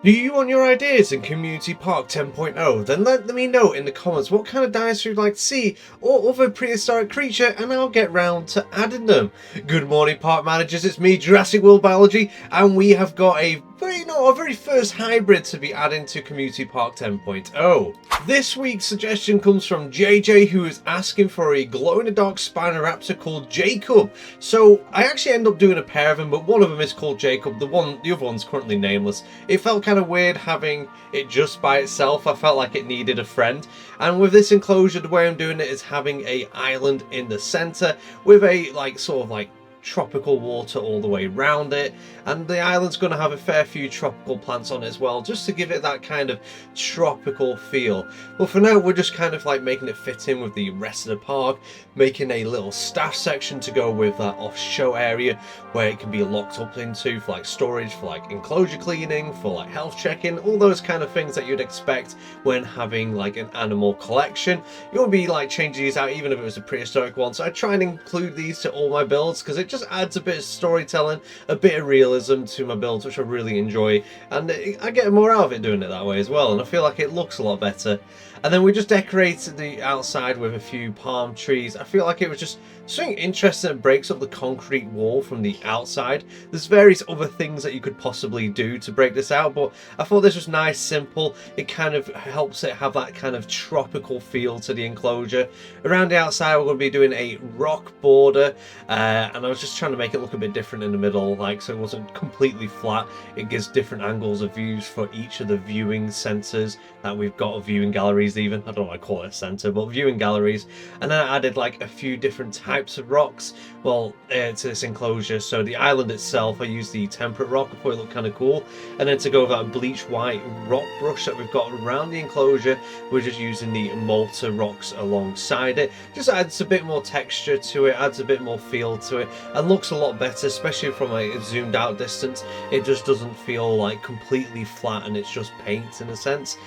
Do you want your ideas in Community Park 10.0? Then let me know in the comments what kind of dinosaur you'd like to see or other prehistoric creature, and I'll get round to adding them. Good morning, park managers, it's me, Jurassic World Biology, and we have got a our very first hybrid to be adding to Community Park 10.0. This week's suggestion comes from JJ, who is asking for a glow-in-the-dark Spinoraptor called Jacob. So I actually end up doing a pair of them, but one of them is called Jacob. The other one's currently nameless. It felt kind of weird having it just by itself. I felt like it needed a friend. And with this enclosure, the way I'm doing it is having a island in the center with a sort of tropical water all the way around it, and the island's going to have a fair few tropical plants on it as well, just to give it that kind of tropical feel. But for now, we're just kind of making it fit in with the rest of the park, making a little staff section to go with that off-show area where it can be locked up into for storage, for enclosure cleaning, for health checking, all those kind of things that you'd expect when having an animal collection. You won't be changing these out even if it was a prehistoric one, so I try and include these to all my builds because it just adds a bit of storytelling, a bit of realism to my builds, which I really enjoy, and I get more out of it doing it that way as well, and I feel like it looks a lot better. And then we just decorated the outside with a few palm trees. I feel like it was just something interesting that breaks up the concrete wall from the outside. There's various other things that you could possibly do to break this out, but I thought this was nice, simple. It kind of helps it have that kind of tropical feel to the enclosure. Around the outside, we're going to be doing a rock border, and I was just trying to make it look a bit different in the middle, so it wasn't completely flat. It gives different angles of views for each of the viewing centers that we've got, of viewing galleries even. I don't want to call it a center, but viewing galleries. And then I added a few different types of rocks, to this enclosure. So the island itself, I used the temperate rock. I thought it looked kind of cool. And then to go with that bleach white rock brush that we've got around the enclosure, we're just using the Malta rocks alongside it. Just adds a bit more texture to it, adds a bit more feel to it, and looks a lot better, especially from a zoomed out distance. It just doesn't feel completely flat and it's just paint in a sense.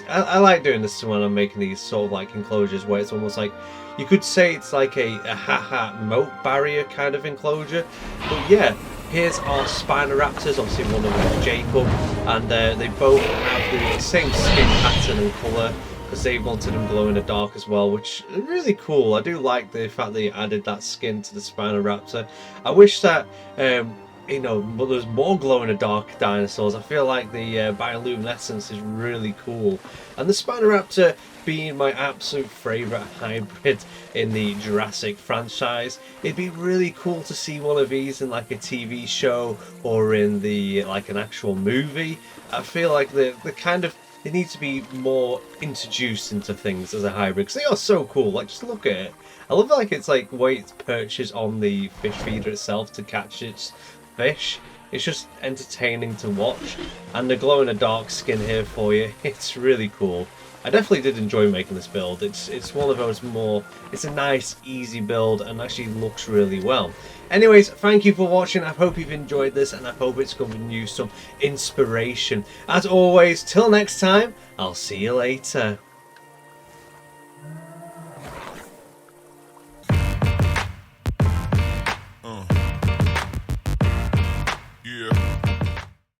I like doing this when I'm making these sort of enclosures where it's almost you could say it's a ha-ha moat barrier kind of enclosure. But yeah, here's our Spinoraptors. Obviously one of them is Jacob, and they both have the same skin pattern and colour because they wanted them glow in the dark as well, which is really cool. I do like the fact that they added that skin to the Spinoraptor. I wish that but there's more glow-in-the-dark dinosaurs. I feel like the bioluminescence is really cool. And the Spinoraptor being my absolute favourite hybrid in the Jurassic franchise, it'd be really cool to see one of these in a TV show or in the an actual movie. I feel like they need to be more introduced into things as a hybrid because they are so cool. Just look at it. I love it's way it perches on the fish feeder itself to catch its fish. It's just entertaining to watch, and the glow in the dark skin here for you, it's really cool. I definitely did enjoy making this build. It's one of those it's a nice easy build and actually looks really well. Anyways, thank you for watching. I hope you've enjoyed this, and I hope it's given you some inspiration. As always, till next time, I'll see you later.